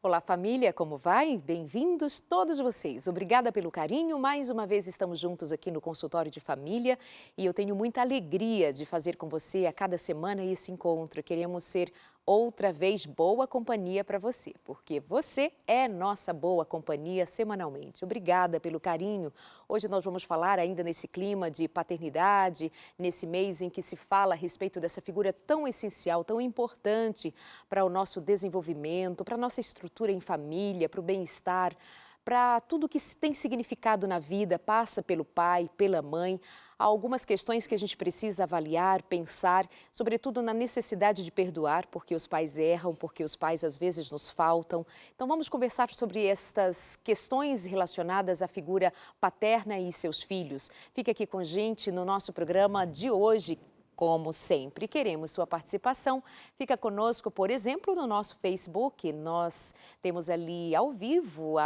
Olá, família, como vai? Bem-vindos todos vocês. Obrigada pelo carinho. Mais uma vez estamos juntos aqui no consultório de família e eu tenho muita alegria de fazer com você a cada semana esse encontro. Queremos ser outra vez boa companhia para você, porque você é nossa boa companhia semanalmente. Obrigada pelo carinho. Hoje nós vamos falar ainda nesse clima de paternidade, nesse mês em que se fala a respeito dessa figura tão essencial, tão importante para o nosso desenvolvimento, para a nossa estrutura em família, para o bem-estar, para tudo que tem significado na vida, passa pelo pai, pela mãe. Há algumas questões que a gente precisa avaliar, pensar, sobretudo na necessidade de perdoar, porque os pais erram, porque os pais às vezes nos faltam. Então vamos conversar sobre estas questões relacionadas à figura paterna e seus filhos. Fica aqui com a gente no nosso programa de hoje. Como sempre, queremos sua participação. Fica conosco, por exemplo, no nosso Facebook. Nós temos ali ao vivo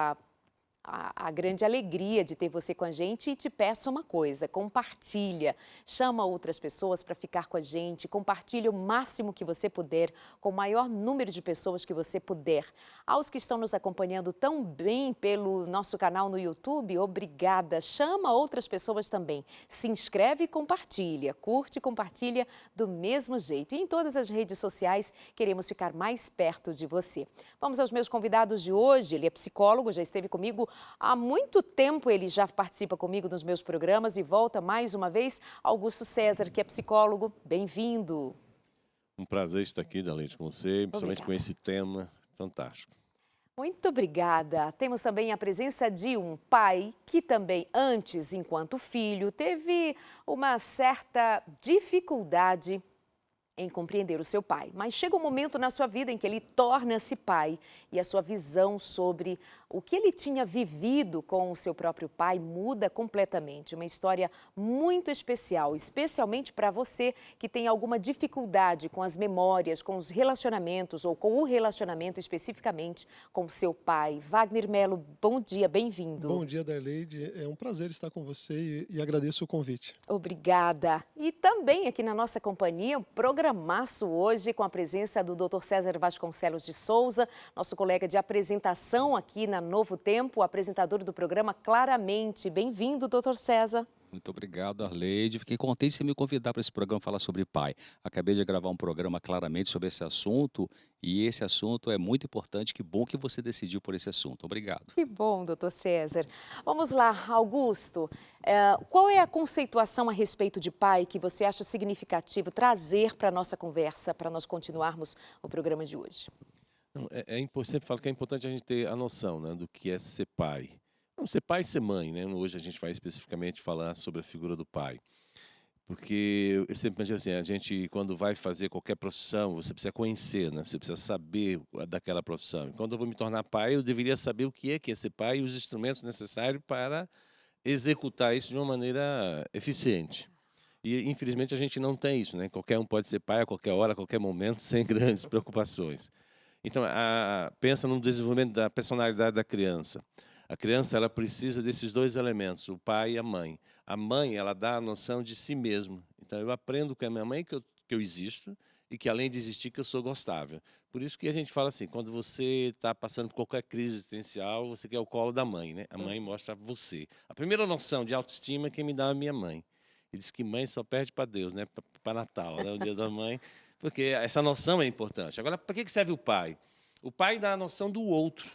a grande alegria de ter você com a gente e te peço uma coisa, compartilha, chama outras pessoas para ficar com a gente, compartilha o máximo que você puder, com o maior número de pessoas que você puder. Aos que estão nos acompanhando tão bem pelo nosso canal no YouTube, obrigada, chama outras pessoas também, se inscreve e compartilha, curte e compartilha do mesmo jeito. E em todas as redes sociais queremos ficar mais perto de você. Vamos aos meus convidados de hoje, ele é psicólogo, já esteve comigo há muito tempo, ele já participa comigo nos meus programas e volta mais uma vez. Augusto César, que é psicólogo, bem-vindo. Um prazer estar aqui, Darlene, com você, principalmente com Obrigada. esse tema fantástico. Muito obrigada. Temos também a presença de um pai que também, antes, enquanto filho, teve uma certa dificuldade em compreender o seu pai. Mas chega um momento na sua vida em que ele torna-se pai e a sua visão sobre o que ele tinha vivido com o seu próprio pai muda completamente. Uma história muito especial, especialmente para você que tem alguma dificuldade com as memórias, com os relacionamentos ou com o relacionamento especificamente com o seu pai. Wagner Melo, bom dia, bem-vindo. Bom dia, Darleide. É um prazer estar com você e agradeço o convite. Obrigada. E também aqui na nossa companhia, um programaço hoje com a presença do Dr. César Vasconcelos de Souza, nosso colega de apresentação aqui na Novo Tempo, apresentador do programa Claramente. Bem-vindo, Dr. César. Muito obrigado, Arleide. Fiquei contente de você me convidar para esse programa falar sobre pai. Acabei de gravar um programa claramente sobre esse assunto e esse assunto é muito importante. Que bom que você decidiu por esse assunto. Obrigado. Que bom, doutor César. Vamos lá, Augusto. Qual é a conceituação a respeito de pai que você acha significativo trazer para a nossa conversa, para nós continuarmos o programa de hoje? Não, sempre falo que é importante a gente ter a noção, né, do que é ser pai. Não ser pai e ser mãe, né? Hoje a gente vai especificamente falar sobre a figura do pai. Porque eu sempre imagino assim, a gente quando vai fazer qualquer profissão, você precisa conhecer, né? Você precisa saber daquela profissão. E quando eu vou me tornar pai, eu deveria saber o que é ser pai e os instrumentos necessários para executar isso de uma maneira eficiente. E, infelizmente, a gente não tem isso, né? Qualquer um pode ser pai a qualquer hora, a qualquer momento, sem grandes preocupações. Então, pensa no desenvolvimento da personalidade da criança. A criança, ela precisa desses dois elementos, o pai e a mãe. A mãe, ela dá a noção de si mesmo. Então, eu aprendo com a minha mãe que eu existo e que, além de existir, que eu sou gostável. Por isso que a gente fala assim, quando você está passando por qualquer crise existencial, você quer o colo da mãe, né? A mãe mostra você. A primeira noção de autoestima quem me dá é a minha mãe. E diz que mãe só perde para Deus, né? Para Natal, né? O dia da mãe. Porque essa noção é importante. Agora, para que serve o pai? O pai dá a noção do outro.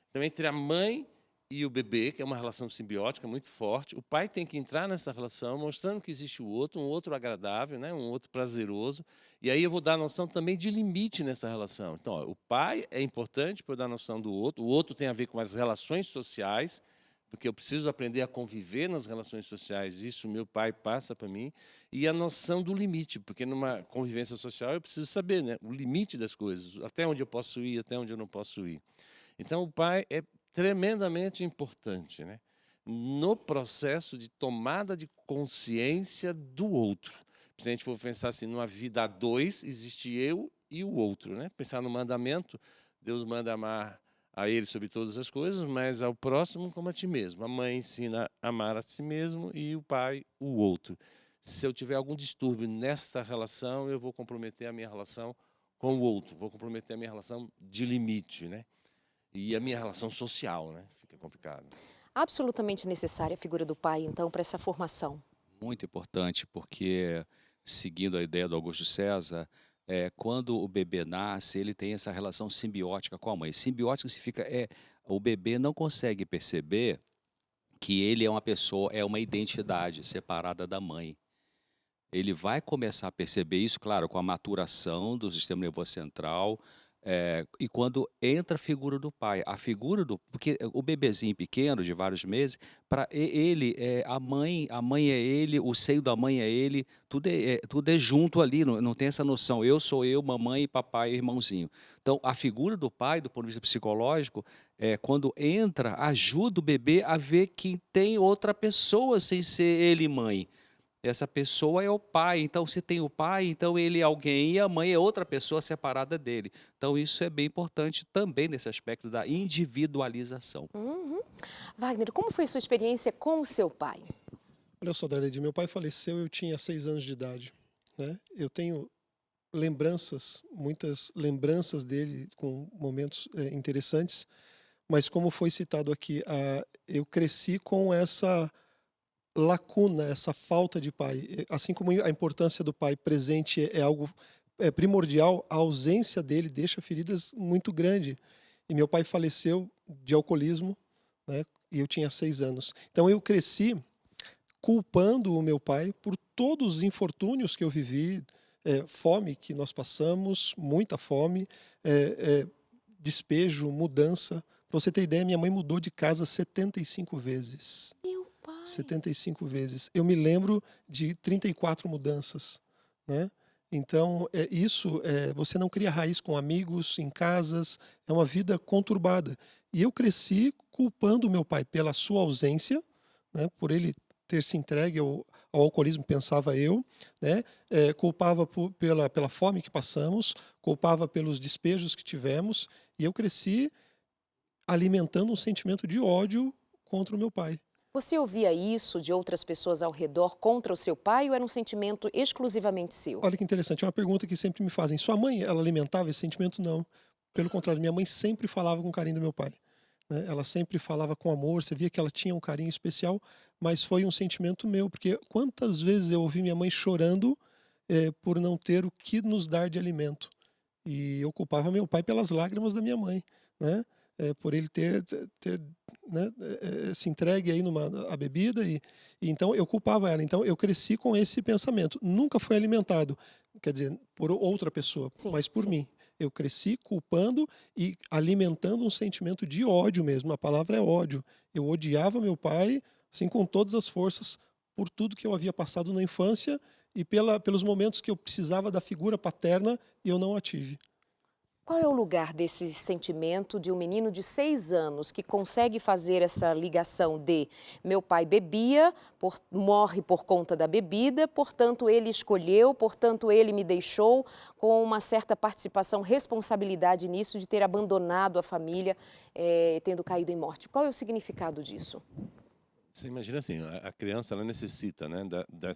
Então, entre a mãe e o bebê, que é uma relação simbiótica muito forte, o pai tem que entrar nessa relação, mostrando que existe o outro, um outro agradável, né? Um outro prazeroso. E aí eu vou dar a noção também de limite nessa relação. Então, ó, o pai é importante para eu dar a noção do outro. O outro tem a ver com as relações sociais, porque eu preciso aprender a conviver nas relações sociais, isso meu pai passa para mim, e a noção do limite, porque numa convivência social eu preciso saber, né, o limite das coisas, até onde eu posso ir, até onde eu não posso ir. Então o pai é tremendamente importante, né, no processo de tomada de consciência do outro. Se a gente for pensar assim, numa vida a dois, existe eu e o outro, né? Pensar no mandamento, Deus manda amar a ele sobre todas as coisas, mas ao próximo como a ti mesmo. A mãe ensina a amar a si mesmo e o pai o outro. Se eu tiver algum distúrbio nesta relação, eu vou comprometer a minha relação com o outro, vou comprometer a minha relação de limite, né? E a minha relação social, né? Fica complicado. Absolutamente necessária a figura do pai, então, para essa formação. Muito importante, porque, seguindo a ideia do Augusto César, quando o bebê nasce, ele tem essa relação simbiótica com a mãe. Simbiótica significa o bebê não consegue perceber que ele é uma pessoa, é uma identidade separada da mãe. Ele vai começar a perceber isso, claro, com a maturação do sistema nervoso central, e quando entra a figura do pai. A figura do porque o bebezinho pequeno, de vários meses, para ele, a mãe é ele, o seio da mãe é ele, tudo é junto ali, não tem essa noção, eu sou eu, mamãe, papai e irmãozinho. Então, a figura do pai, do ponto de vista psicológico, quando entra, ajuda o bebê a ver que tem outra pessoa sem ser ele mãe. Essa pessoa é o pai, então se tem o pai, então ele é alguém e a mãe é outra pessoa separada dele. Então isso é bem importante também nesse aspecto da individualização. Uhum. Wagner, como foi sua experiência com o seu pai? Olha só, Darlede, meu pai faleceu, eu tinha 6 anos de idade, né? Eu tenho lembranças, muitas lembranças dele com momentos interessantes, mas como foi citado aqui, eu cresci com essa lacuna, essa falta de pai. Assim como a importância do pai presente é algo primordial, a ausência dele deixa feridas muito grandes. E meu pai faleceu de alcoolismo, né? E eu tinha 6 anos. Então eu cresci culpando o meu pai por todos os infortúnios que eu vivi, fome que nós passamos, muita fome, despejo, mudança. Para você ter ideia, minha mãe mudou de casa 75 vezes. Meu pai. 75 vezes. Eu me lembro de 34 mudanças, né? Então, você não cria raiz com amigos, em casas, é uma vida conturbada. E eu cresci culpando o meu pai pela sua ausência, né? Por ele ter se entregue ao alcoolismo, pensava eu, né? Culpava pela fome que passamos, culpava pelos despejos que tivemos, e eu cresci alimentando um sentimento de ódio contra o meu pai. Você ouvia isso de outras pessoas ao redor contra o seu pai ou era um sentimento exclusivamente seu? Olha que interessante, é uma pergunta que sempre me fazem. Sua mãe, ela alimentava esse sentimento? Não. Pelo contrário, minha mãe sempre falava com carinho do meu pai, né? Ela sempre falava com amor, você via que ela tinha um carinho especial, mas foi um sentimento meu, porque quantas vezes eu ouvi minha mãe chorando por não ter o que nos dar de alimento. E eu culpava meu pai pelas lágrimas da minha mãe, né? Por ele ter né, se entregue aí à bebida e então eu culpava ela. Então eu cresci com esse pensamento. Nunca foi alimentado, quer dizer, por outra pessoa, Sim, mas por sim. mim. Eu cresci culpando e alimentando um sentimento de ódio mesmo. A palavra é ódio. Eu odiava meu pai, assim, com todas as forças, por tudo que eu havia passado na infância e pelos momentos que eu precisava da figura paterna e eu não a tive. Qual é o lugar desse sentimento de um menino de 6 anos que consegue fazer essa ligação de meu pai bebia, morre por conta da bebida, portanto ele escolheu, portanto ele me deixou, com uma certa participação, responsabilidade nisso de ter abandonado a família, tendo caído em morte. Qual é o significado disso? Você imagina assim, a criança ela necessita, né,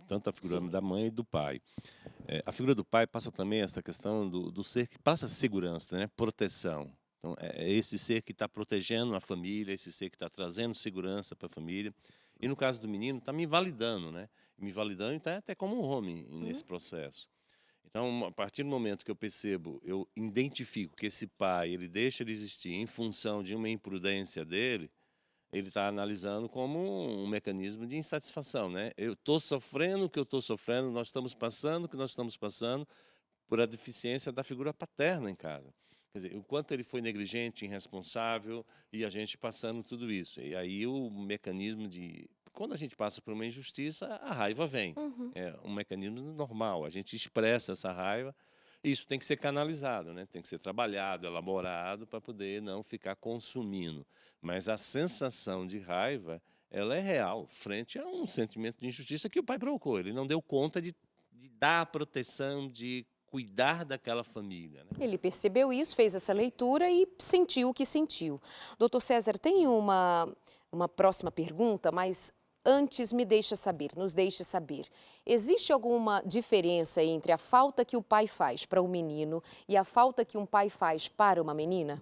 tanto a figura Sim. da mãe e do pai. A figura do pai passa também essa questão do ser que passa segurança, né, proteção. Então, é esse ser que está protegendo a família, esse ser que está trazendo segurança para a família. E no caso do menino, está me validando, né? Me validando e está até como um homem nesse processo. Então, a partir do momento que eu percebo, eu identifico que esse pai, ele deixa de existir em função de uma imprudência dele, ele está analisando como um mecanismo de insatisfação, né? Eu estou sofrendo o que eu estou sofrendo, nós estamos passando o que nós estamos passando por a deficiência da figura paterna em casa. Quer dizer, o quanto ele foi negligente, irresponsável e a gente passando tudo isso. E aí o mecanismo de... Quando a gente passa por uma injustiça, a raiva vem. Uhum. É um mecanismo normal, a gente expressa essa raiva. Isso tem que ser canalizado, né? Tem que ser trabalhado, elaborado, para poder não ficar consumindo. Mas a sensação de raiva, ela é real, frente a um sentimento de injustiça que o pai provocou. Ele não deu conta de dar a proteção, de cuidar daquela família, né? Ele percebeu isso, fez essa leitura e sentiu o que sentiu. Doutor César, tem uma próxima pergunta, mas antes nos deixe saber. Existe alguma diferença entre a falta que o pai faz para um menino e a falta que um pai faz para uma menina?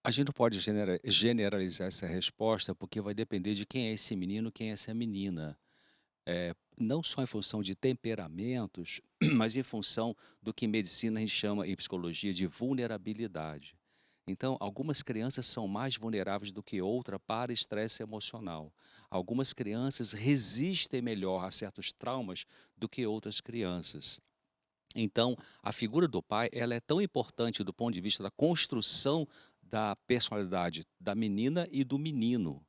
A gente não pode generalizar essa resposta, porque vai depender de quem é esse menino, quem é essa menina. Não só em função de temperamentos, mas em função do que em medicina a gente chama, em psicologia, de vulnerabilidade. Então, algumas crianças são mais vulneráveis do que outra para estresse emocional. Algumas crianças resistem melhor a certos traumas do que outras crianças. Então, a figura do pai, ela é tão importante do ponto de vista da construção da personalidade da menina e do menino.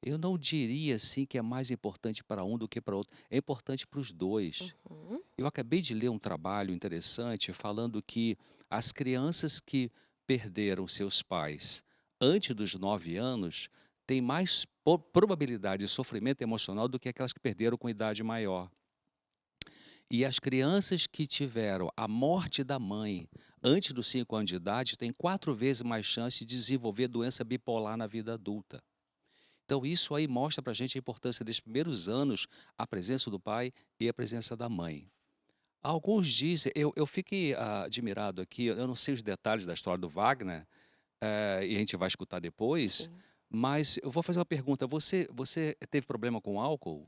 Eu não diria assim que é mais importante para um do que para outro. É importante para os dois. Uhum. Eu acabei de ler um trabalho interessante falando que as crianças que perderam seus pais antes dos 9 anos têm mais probabilidade de sofrimento emocional do que aquelas que perderam com idade maior. E as crianças que tiveram a morte da mãe antes dos 5 anos de idade têm 4 vezes mais chance de desenvolver doença bipolar na vida adulta. Então, isso aí mostra para a gente a importância desses primeiros anos, a presença do pai e a presença da mãe. Alguns dizem, eu fiquei admirado aqui, eu não sei os detalhes da história do Wagner, e a gente vai escutar depois, Sim. mas eu vou fazer uma pergunta: você teve problema com álcool?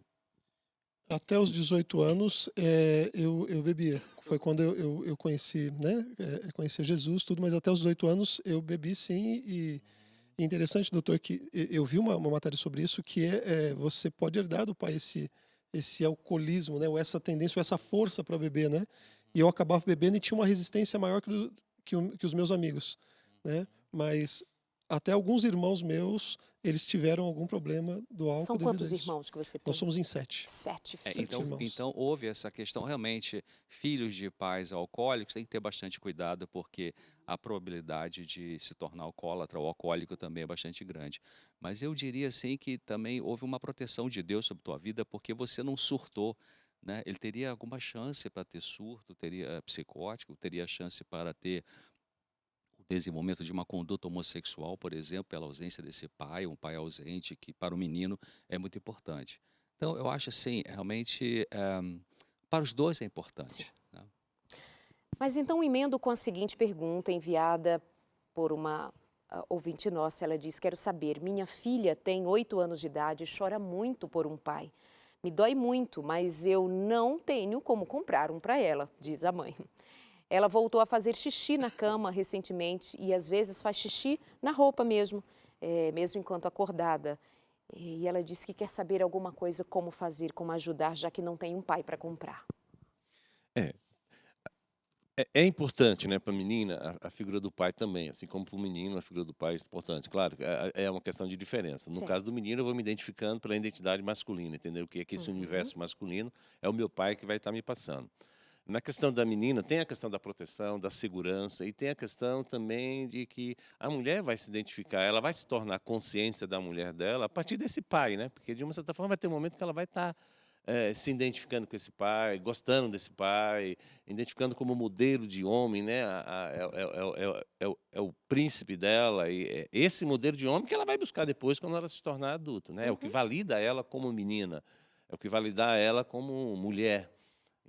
Até os 18 anos, eu bebia. Foi quando eu conheci, né, conheci Jesus, tudo, mas até os 18 anos eu bebi sim. E interessante, doutor, que eu vi uma matéria sobre isso, que você pode herdar do pai esse alcoolismo, né, ou essa tendência, ou essa força para beber, né? E eu acabava bebendo e tinha uma resistência maior que os meus amigos, né? Mas até alguns irmãos meus, eles tiveram algum problema do álcool São devido a quantos isso. irmãos que você Nós tem? somos em 7. 7 É, 7 filhos. irmãos. então houve essa questão, realmente, filhos de pais alcoólicos têm que ter bastante cuidado, porque a probabilidade de se tornar alcoólatra ou alcoólico também é bastante grande. Mas eu diria assim que também houve uma proteção de Deus sobre tua vida, porque você não surtou, né? Ele teria alguma chance para ter surto, teria psicótico, teria chance para ter o desenvolvimento de uma conduta homossexual, por exemplo, pela ausência desse pai, um pai ausente, que para o menino é muito importante. Então, eu acho assim, realmente, para os dois é Sim. importante, né? Mas então emendo com a seguinte pergunta enviada por uma ouvinte nossa. Ela diz: quero saber, minha filha tem 8 anos de idade e chora muito por um pai. Me dói muito, mas eu não tenho como comprar um para ela, diz a mãe. Ela voltou a fazer xixi na cama recentemente e às vezes faz xixi na roupa mesmo, mesmo enquanto acordada. E ela disse que quer saber alguma coisa, como fazer, como ajudar, já que não tem um pai para comprar. É, é importante, né, para a menina a figura do pai também, assim como para o menino a figura do pai é importante. Claro, é uma questão de diferença. No Certo. caso do menino, eu vou me identificando pela identidade masculina, entendeu? O que é que esse Uhum. universo masculino é o meu pai que vai estar me passando. Na questão da menina, tem a questão da proteção, da segurança, e tem a questão também de que a mulher vai se identificar, ela vai se tornar a consciência da mulher dela a partir desse pai, né? Porque, de uma certa forma, vai ter um momento que ela vai estar se identificando com esse pai, gostando desse pai, identificando como modelo de homem, né? É o príncipe dela, e é esse modelo de homem que ela vai buscar depois quando ela se tornar adulto, né? É o que Uhum. valida ela como menina, é o que valida ela como mulher.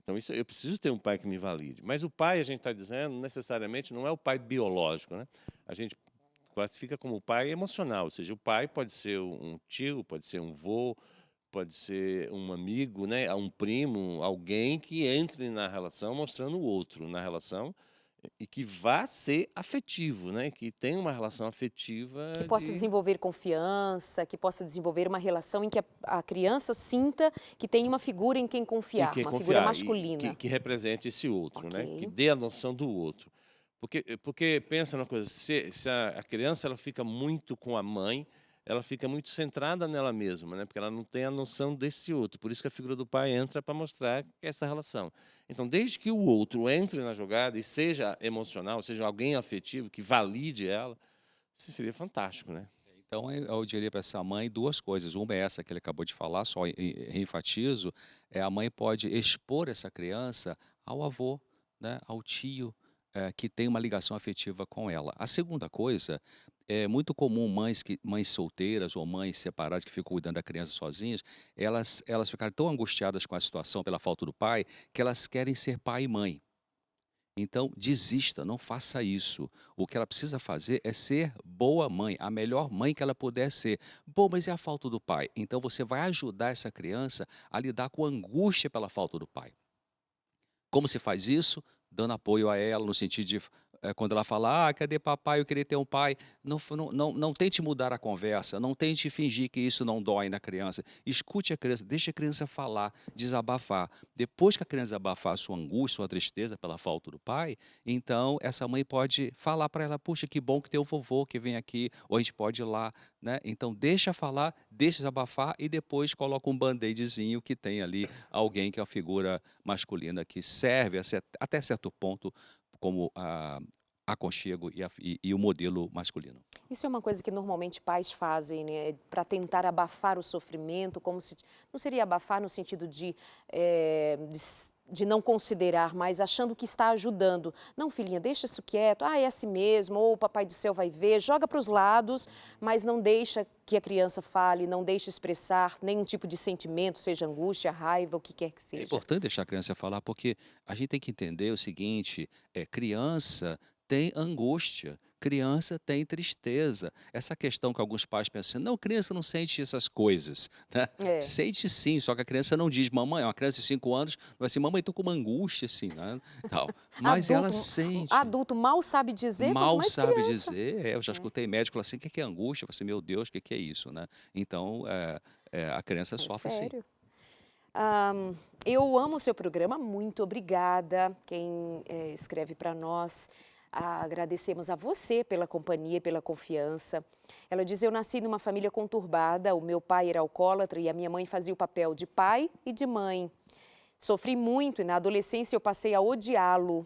Então, isso eu preciso ter um pai que me valide. Mas o pai, a gente está dizendo, necessariamente não é o pai biológico, né? A gente classifica como o pai emocional, ou seja, o pai pode ser um tio, pode ser um vô, pode ser um amigo, né? Um primo, alguém que entre na relação mostrando o outro na relação e que vá ser afetivo, né? Que tenha uma relação afetiva Que possa de desenvolver confiança, que possa desenvolver uma relação em que a criança sinta que tem uma figura em quem em confiar, quem uma figura confiar e masculina. que represente esse outro, Ok. né? Que dê a noção do outro. Porque pensa numa coisa, se a criança ela fica muito com a mãe, ela fica muito centrada nela mesma, né? Porque ela não tem a noção desse outro. Por isso que a figura do pai entra para mostrar essa relação. Então, desde que o outro entre na jogada e seja emocional, seja alguém afetivo, que valide ela, isso seria fantástico, né? Então, eu diria para essa mãe duas coisas. Uma é essa que ele acabou de falar, só reenfatizo, a mãe pode expor essa criança ao avô, né, ao tio, que tem uma ligação afetiva com ela. A segunda coisa, é muito comum mães solteiras ou mães separadas que ficam cuidando da criança sozinhas, elas ficarem tão angustiadas com a situação pela falta do pai, que elas querem ser pai e mãe. Então, desista, não faça isso. O que ela precisa fazer é ser boa mãe, a melhor mãe que ela puder ser. Bom, mas e a falta do pai? Então, você vai ajudar essa criança a lidar com a angústia pela falta do pai. Como se faz isso? Dando apoio a ela, no sentido de, quando ela fala: "Ah, cadê papai? Eu queria ter um pai". Não tente mudar a conversa, não tente fingir que isso não dói na criança. Escute a criança, deixe a criança falar, desabafar. Depois que a criança desabafar sua angústia, sua tristeza pela falta do pai, então essa mãe pode falar para ela: "Puxa, que bom que tem o vovô que vem aqui", ou a gente pode ir lá, né. Então deixa falar, deixa desabafar e depois coloca um band-aidzinho que tem ali alguém que é a figura masculina que serve até certo ponto como aconchego e o modelo masculino. Isso é uma coisa que normalmente pais fazem, né, para tentar abafar o sofrimento, como se não seria abafar no sentido de, de não considerar, mas achando que está ajudando. Não, filhinha, deixa isso quieto. Ah, é assim mesmo. Ou o papai do céu vai ver. Joga para os lados, mas não deixa que a criança fale, não deixa expressar nenhum tipo de sentimento, seja angústia, raiva, o que quer que É seja. importante deixar a criança falar, porque a gente tem que entender o seguinte: criança tem angústia, criança tem tristeza. Essa questão que alguns pais pensam assim: não, criança não sente essas coisas, né? É. Sente sim, só que a criança não diz, mamãe, uma criança de 5 anos, vai assim, mamãe, estou com uma angústia assim, né? Tal. Mas ela Adulto, sente. adulto mal sabe dizer, quanto Mal mais sabe criança. dizer, eu já É, escutei médico falar assim: "O que que é angústia?" Eu falei assim: "Meu Deus, o que que é isso?", né. Então, a criança é sofre sim. sério. Eu amo o seu programa, muito obrigada. Quem escreve para nós, agradecemos a você pela companhia e pela confiança. Ela diz: Eu nasci numa família conturbada, o meu pai era alcoólatra e a minha mãe fazia o papel de pai e de mãe. Sofri muito e na adolescência eu passei a odiá-lo.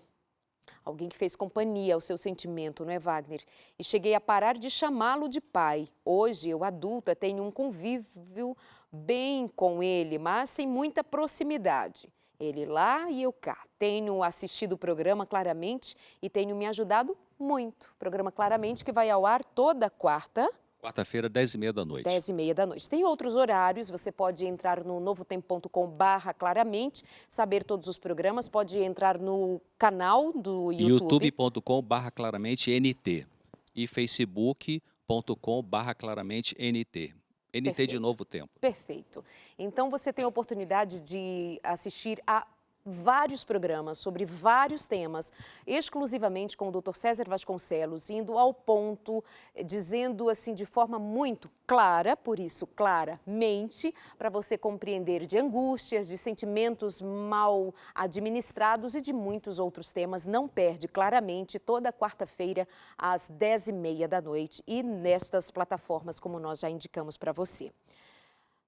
Alguém que fez companhia ao seu sentimento, não é, Wagner? E cheguei a parar de chamá-lo de pai. Hoje, eu adulta, tenho um convívio bem com ele, mas sem muita proximidade. Ele lá e eu cá. Tenho assistido o programa Claramente e tenho me ajudado muito. Programa Claramente que vai ao ar toda quarta, Quarta-feira, 10h30 da noite. 10h30 da noite. Tem outros horários, você pode entrar no novotempo.com/claramente, saber todos os programas, pode entrar no canal do YouTube. youtube.com/claramente.nt e facebook.com/claramente.nt. NT de Perfeito, Novo Tempo. perfeito. Então você tem a oportunidade de assistir a vários programas sobre vários temas, exclusivamente com o Dr. César Vasconcelos, indo ao ponto, dizendo assim de forma muito clara, por isso claramente, para você compreender de angústias, de sentimentos mal administrados e de muitos outros temas. Não perde claramente toda quarta-feira às 10h30 da noite e nestas plataformas como nós já indicamos para você.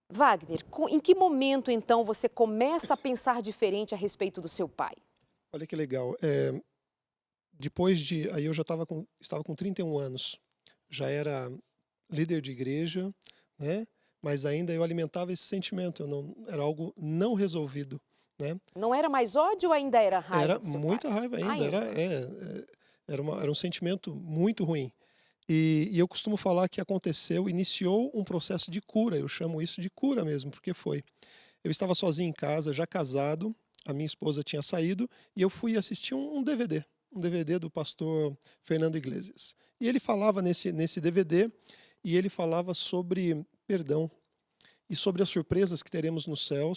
Wagner, em que momento então você começa a pensar diferente a respeito do seu pai? Olha que legal. Aí eu já estava com 31 anos, já era líder de igreja, né? Mas ainda eu alimentava esse sentimento, era algo não resolvido, né? Não era mais ódio ou ainda era raiva Era do seu pai? muita raiva ainda, Ainda. era um sentimento muito ruim. E eu costumo falar que iniciou um processo de cura, eu chamo isso de cura mesmo, porque foi. Eu estava sozinho em casa, já casado, a minha esposa tinha saído, e eu fui assistir um DVD do pastor Fernando Iglesias. E ele falava nesse DVD, e ele falava sobre perdão, e sobre as surpresas que teremos no céu.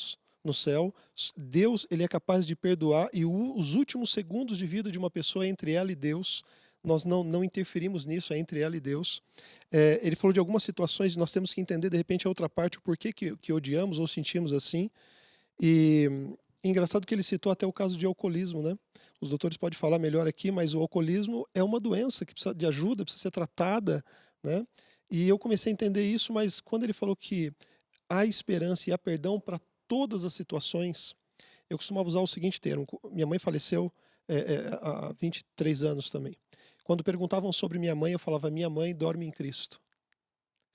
Deus, ele é capaz de perdoar, e os últimos segundos de vida de uma pessoa é entre ela e Deus. Nós não interferimos nisso, é entre ela e Deus. Ele falou de algumas situações e nós temos que entender, de repente, a outra parte, o porquê que odiamos ou sentimos assim. E engraçado que ele citou até o caso de alcoolismo, né? Os doutores podem falar melhor aqui, mas o alcoolismo é uma doença que precisa de ajuda, precisa ser tratada, né? E eu comecei a entender isso, mas quando ele falou que há esperança e há perdão para todas as situações, eu costumava usar o seguinte termo. Minha mãe faleceu há 23 anos também. Quando perguntavam sobre minha mãe, eu falava: minha mãe dorme em Cristo.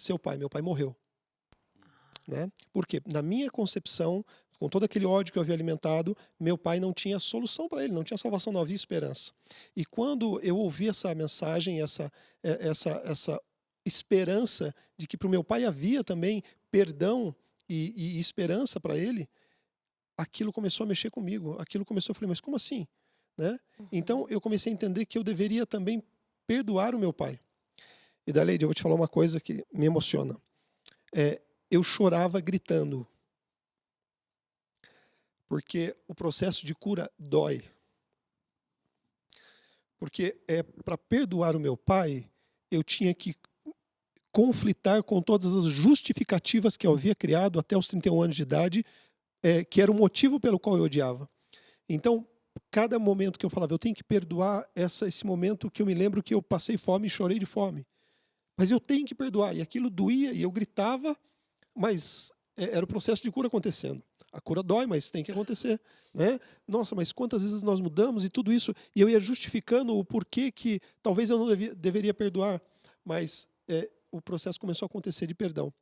Meu pai morreu. Né? Porque na minha concepção, com todo aquele ódio que eu havia alimentado, meu pai não tinha solução para ele, não tinha salvação, não havia esperança. E quando eu ouvi essa mensagem, essa esperança de que para o meu pai havia também perdão e esperança para ele, aquilo começou a mexer comigo. Eu falei: mas como assim? né? Então eu comecei a entender que eu deveria também perdoar o meu pai. E Daleide, eu vou te falar uma coisa que me emociona. Eu chorava gritando, porque o processo de cura dói. Porque para perdoar o meu pai, eu tinha que conflitar com todas as justificativas que eu havia criado até os 31 anos de idade, que era o motivo pelo qual eu odiava. Então, cada momento que eu falava, eu tenho que perdoar esse momento que eu me lembro que eu passei fome e chorei de fome. Mas eu tenho que perdoar. E aquilo doía e eu gritava, mas era o processo de cura acontecendo. A cura dói, mas tem que acontecer, né? Nossa, mas quantas vezes nós mudamos e tudo isso, e eu ia justificando o porquê que talvez eu não deveria perdoar, mas o processo começou a acontecer de perdão.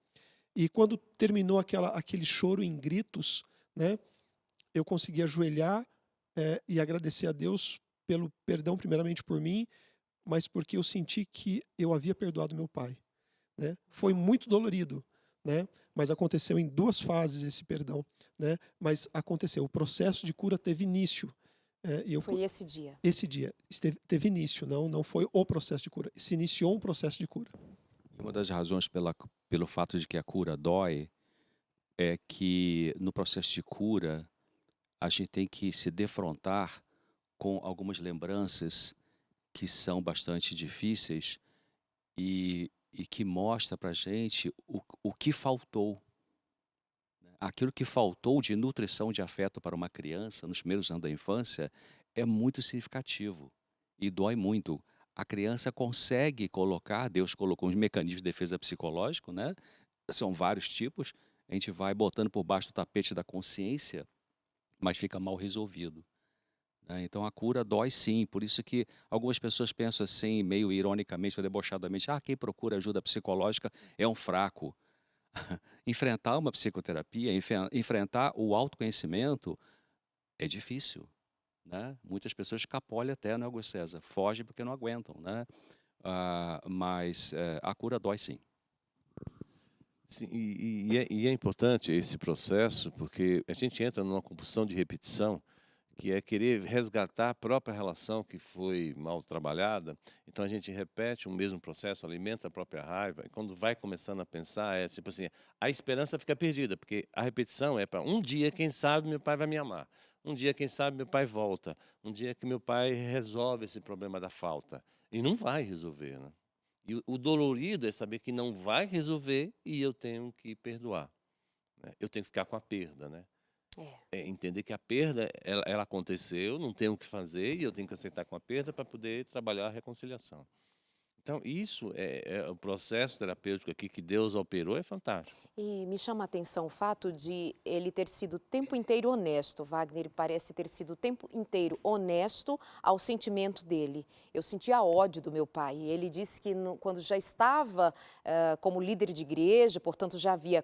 E quando terminou aquele choro em gritos, né, eu consegui ajoelhar e agradecer a Deus pelo perdão, primeiramente por mim, mas porque eu senti que eu havia perdoado meu pai, né? Foi muito dolorido, né? Mas aconteceu em 2 fases esse perdão, né? Mas aconteceu, o processo de cura teve início. Foi esse dia. Esse dia teve início, não foi o processo de cura. Se iniciou um processo de cura. Uma das razões pelo fato de que a cura dói é que no processo de cura a gente tem que se defrontar com algumas lembranças que são bastante difíceis e que mostra para a gente o que faltou. Aquilo que faltou de nutrição de afeto para uma criança nos primeiros anos da infância é muito significativo e dói muito. A criança consegue colocar, Deus colocou uns mecanismos de defesa psicológico, né? São vários tipos, a gente vai botando por baixo do tapete da consciência, mas fica mal resolvido, né? Então a cura dói sim, por isso que algumas pessoas pensam assim, meio ironicamente ou debochadamente, quem procura ajuda psicológica é um fraco. Enfrentar uma psicoterapia, enfrentar o autoconhecimento é difícil, né? Muitas pessoas escapolem até, não é, Augusto César? Fogem porque não aguentam, né? Mas a cura dói sim. Sim, e é importante esse processo, porque a gente entra numa compulsão de repetição, que é querer resgatar a própria relação que foi mal trabalhada. Então a gente repete o mesmo processo, alimenta a própria raiva, e quando vai começando a pensar, é tipo assim, a esperança fica perdida, porque a repetição é para um dia, quem sabe, meu pai vai me amar. Um dia, quem sabe, meu pai volta. Um dia que meu pai resolve esse problema da falta. E não vai resolver, né? E o dolorido é saber que não vai resolver e eu tenho que perdoar, né? Eu tenho que ficar com a perda, né? Entender que a perda, ela aconteceu, não tenho o que fazer e eu tenho que aceitar com a perda para poder trabalhar a reconciliação. Então, isso o processo terapêutico aqui que Deus operou é fantástico. E me chama a atenção o fato de ele ter sido o tempo inteiro honesto. Wagner parece ter sido o tempo inteiro honesto ao sentimento dele. Eu sentia ódio do meu pai. Ele disse que quando já estava como líder de igreja, portanto já havia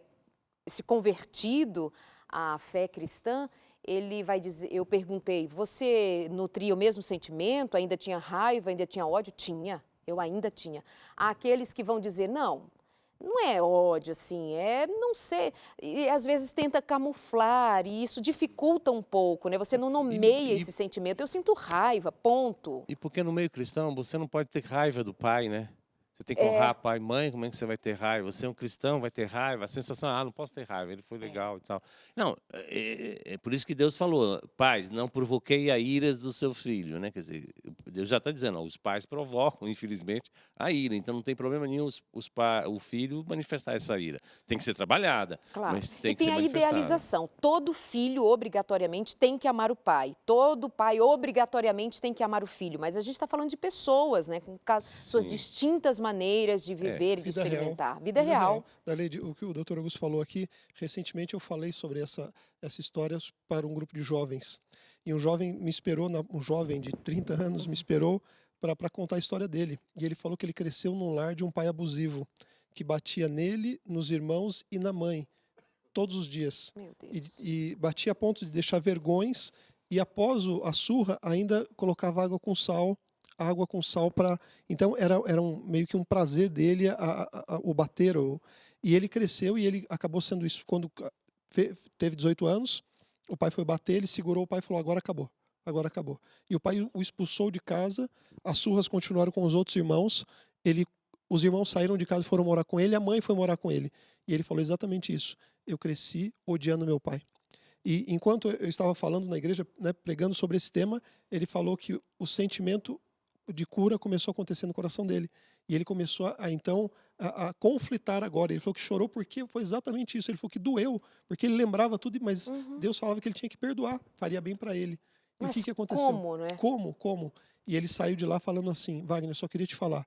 se convertido à fé cristã, ele vai dizer, eu perguntei, você nutria o mesmo sentimento, ainda tinha raiva, ainda tinha ódio? Tinha, eu ainda tinha. Há aqueles que vão dizer, não é ódio assim, não sei, e às vezes tenta camuflar e isso dificulta um pouco, né? Você não nomeia esse sentimento, eu sinto raiva, ponto. E porque no meio cristão você não pode ter raiva do pai, né? Você tem que honrar pai e mãe, como é que você vai ter raiva? Você é um cristão, vai ter raiva? A sensação, não posso ter raiva, ele foi legal e tal. Não, é por isso que Deus falou, pais, não provoquei a ira do seu filho, né? Quer dizer, Deus já está dizendo, os pais provocam, infelizmente, a ira. Então não tem problema nenhum o filho manifestar essa ira. Tem que ser trabalhada, Claro. mas tem E que ser tem a manifestada. idealização. Todo filho, obrigatoriamente, tem que amar o pai. Todo pai, obrigatoriamente, tem que amar o filho. Mas a gente está falando de pessoas, né? Com suas Sim. distintas maneiras de viver e de Vida real. experimentar. Vida real. Daleide, o que o Dr. Augusto falou aqui, recentemente eu falei sobre essa história para um grupo de jovens. E um jovem me esperou, um jovem de 30 anos me esperou para contar a história dele. E ele falou que ele cresceu num lar de um pai abusivo, que batia nele, nos irmãos e na mãe, todos os dias. Meu Deus. E batia a ponto de deixar vergões, e após a surra ainda colocava água com sal para... Então era meio que um prazer dele o bater. E ele cresceu e ele acabou sendo isso. Quando teve 18 anos, o pai foi bater, ele segurou o pai e falou, agora acabou. agora acabou. E o pai o expulsou de casa, as surras continuaram com os outros irmãos, os irmãos saíram de casa e foram morar com ele, a mãe foi morar com ele. E ele falou exatamente isso: eu cresci odiando meu pai. E enquanto eu estava falando na igreja, né, pregando sobre esse tema, ele falou que o sentimento de cura começou a acontecer no coração dele. E ele começou então a conflitar agora. Ele falou que chorou porque foi exatamente isso. Ele falou que doeu, porque ele lembrava tudo, mas Deus falava que ele tinha que perdoar, faria bem para ele. E o Mas que aconteceu? como, não é? Como? E ele saiu de lá falando assim: Wagner, eu só queria te falar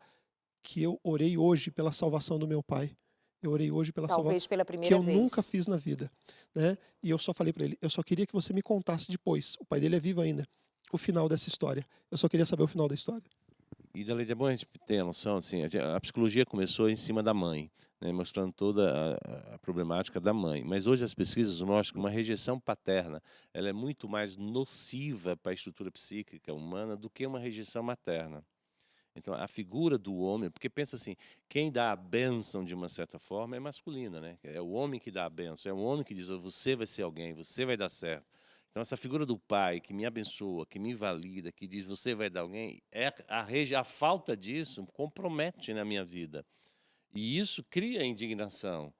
que eu orei hoje pela salvação do meu pai. Eu orei hoje pela salvação Talvez pela que primeira eu vez. nunca fiz na vida, né? E eu só falei para ele: eu só queria que você me contasse depois. O pai dele é vivo ainda. O final dessa história. Eu só queria saber o final da história. E, Daleide, é bom a gente ter a noção, assim, a psicologia começou em cima da mãe, né, mostrando toda a problemática da mãe. Mas hoje as pesquisas mostram que uma rejeição paterna ela é muito mais nociva para a estrutura psíquica humana do que uma rejeição materna. Então, a figura do homem, porque pensa assim, quem dá a bênção de uma certa forma é masculina, né? É o homem que dá a bênção, é o homem que diz: você vai ser alguém, você vai dar certo. Então, essa figura do pai que me abençoa, que me valida, que diz você vai dar alguém, a falta disso compromete na minha vida. E isso cria indignação.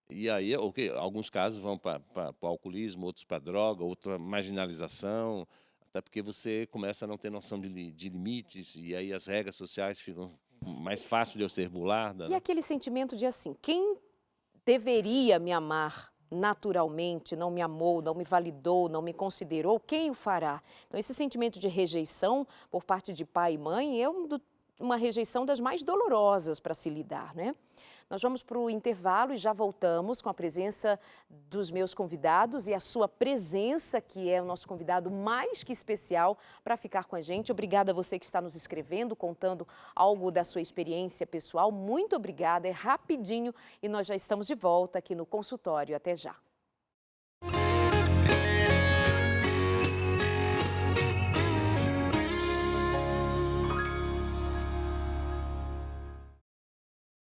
E aí, alguns casos vão para o alcoolismo, outros para droga, outra marginalização, até porque você começa a não ter noção de limites, e aí as regras sociais ficam mais fácil de eu ser burlada. E aquele sentimento de assim, quem deveria me amar naturalmente, não me amou, não me validou, não me considerou, quem o fará? Então, esse sentimento de rejeição por parte de pai e mãe é uma rejeição das mais dolorosas para se lidar, né? Nós vamos para o intervalo e já voltamos com a presença dos meus convidados e a sua presença, que é o nosso convidado mais que especial, para ficar com a gente. Obrigada a você que está nos escrevendo, contando algo da sua experiência pessoal. Muito obrigada, é rapidinho e nós já estamos de volta aqui no consultório. Até já.